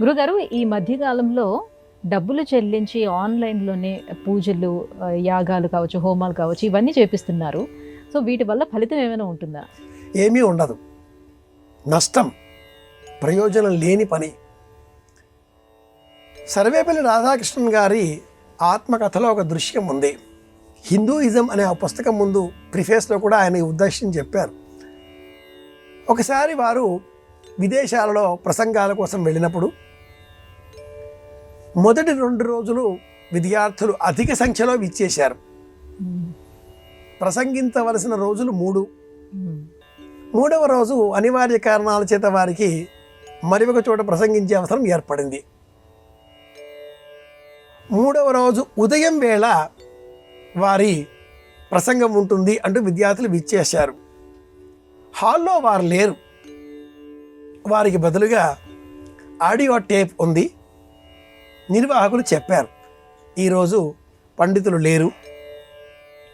గురుగారు, ఈ మధ్య కాలంలో డబ్బులు చెల్లించి ఆన్‌లైన్‌లోనే పూజలు, యాగాలు కావచ్చు, హోమాలు కావచ్చు, ఇవన్నీ చేపిస్తున్నారు. సో, వీటి వల్ల ఫలితం ఏమైనా ఉంటుందా? ఏమీ ఉండదు. నష్టం, ప్రయోజనం లేని పని. సర్వేపల్లి రాధాకృష్ణన్ గారి ఆత్మకథలో ఒక దృశ్యం ఉంది. హిందూయిజం అనే ఆ పుస్తకం ముందు ప్రిఫేస్లో కూడా ఆయన ఈ ఉద్దేశం చెప్పారు. ఒకసారి వారు విదేశాలలో ప్రసంగాల కోసం వెళ్ళినప్పుడు మొదటి 2 రోజులు విద్యార్థులు అధిక సంఖ్యలో విచ్చేశారు. ప్రసంగించవలసిన రోజులు 3. 3వ రోజు అనివార్య కారణాల చేత వారికి మరి ఒక చోట ప్రసంగించే అవసరం ఏర్పడింది. 3వ రోజు ఉదయం వేళ వారి ప్రసంగం ఉంటుంది అంటూ విద్యార్థులు విచ్చేశారు. హాల్లో వారు లేరు. వారికి బదులుగా ఆడియో టేప్ ఉంది. నిర్వాహకులు చెప్పారు, ఈరోజు పండితులు లేరు,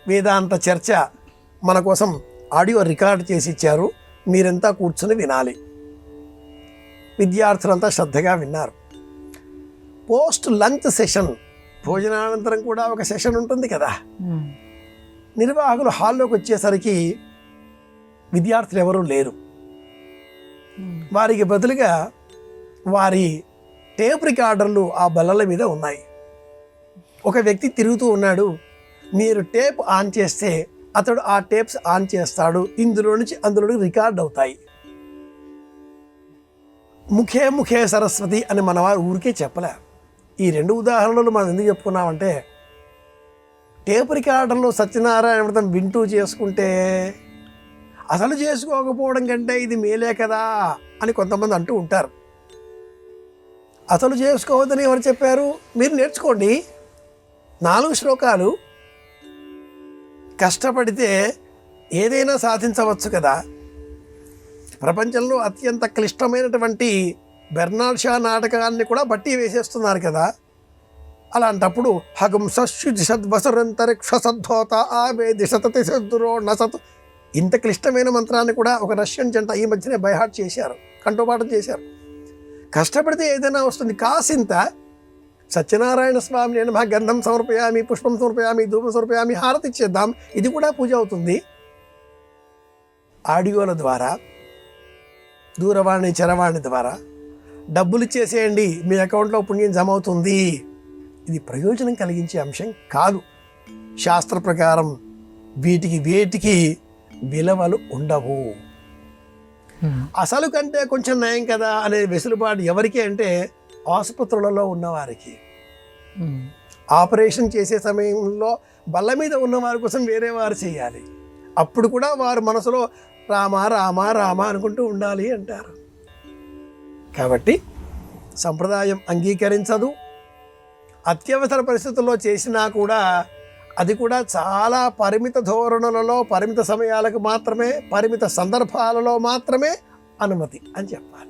వేదాంత చర్చ మన కోసం ఆడియో రికార్డ్ చేసి ఇచ్చారు, మీరంతా కూర్చుని వినాలి. విద్యార్థులంతా శ్రద్ధగా విన్నారు. పోస్ట్ లంచ్ సెషన్, భోజనానంతరం కూడా ఒక సెషన్ ఉంటుంది కదా. నిర్వాహకులు హాల్లోకి వచ్చేసరికి విద్యార్థులు ఎవరూ లేరు. వారికి బదులుగా వారి టేప్ రికార్డర్లు ఆ బల్లల మీద ఉన్నాయి. ఒక వ్యక్తి తిరుగుతూ ఉన్నాడు. మీరు టేప్ ఆన్ చేస్తే అతడు ఆ టేప్స్ ఆన్ చేస్తాడు, ఇందులో నుంచి అందులో రికార్డ్ అవుతాయి. ముఖే ముఖే సరస్వతి అని మన వారు ఊరికే చెప్పలే. ఈ 2 ఉదాహరణలు మనం ఎందుకు చెప్పుకున్నామంటే, టేప్ రికార్డర్లో సత్యనారాయణ వ్రతం వింటూ చేసుకుంటే అసలు చేసుకోకపోవడం కంటే ఇది మేలే కదా అని కొంతమంది అంటూ ఉంటారు. అసలు చేసుకోవద్దని ఎవరు చెప్పారు? మీరు నేర్చుకోండి. 4 శ్లోకాలు కష్టపడితే ఏదైనా సాధించవచ్చు కదా. ప్రపంచంలో అత్యంత క్లిష్టమైనటువంటి బెర్నాడ్ షా నాటకాన్ని కూడా బట్టి వేసేస్తున్నారు కదా. అలాంటప్పుడు హగం సస్యు దిశద్వసరంతరిక్ష సద్ధోత ఆవే దిశతతి సద్దురో నసత్, ఇంత క్లిష్టమైన మంత్రాన్ని కూడా ఒక రష్యన్ జంట ఈ మధ్యనే బైహార్ట్ చేశారు, కంఠోపాఠం చేశారు. కష్టపడితే ఏదైనా వస్తుంది. కాసింత సత్యనారాయణ స్వామి నేను మా గంధం సమర్పయామి, పుష్పం సమర్పయామి, ధూపం సమర్పయామి, హారతి ఇచ్చేద్దాం, ఇది కూడా పూజ అవుతుంది. ఆడియోల ద్వారా, దూరవాణి చరవాణి ద్వారా డబ్బులు ఇచ్చేసేయండి, మీ అకౌంట్లో పుణ్యం జమ అవుతుంది. ఇది ప్రయోజనం కలిగించే అంశం కాదు. శాస్త్ర ప్రకారం వేటికి విలువలు ఉండవు. అసలు కంటే కొంచెం నయం కదా అనే వెసులుబాటు ఎవరికి అంటే ఆసుపత్రులలో ఉన్నవారికి. ఆపరేషన్ చేసే సమయంలో బల్ల మీద ఉన్నవారి కోసం వేరే వారు చేయాలి. అప్పుడు కూడా వారు మనసులో రామ రామ రామ అనుకుంటూ ఉండాలి అంటారు. కాబట్టి సంప్రదాయం అంగీకరించదు. అత్యవసర పరిస్థితుల్లో చేసినా కూడా అది కూడా చాలా పరిమిత ధోరణులలో, పరిమిత సమయాలకు మాత్రమే, పరిమిత సందర్భాలలో మాత్రమే అనుమతి అని చెప్పాలి.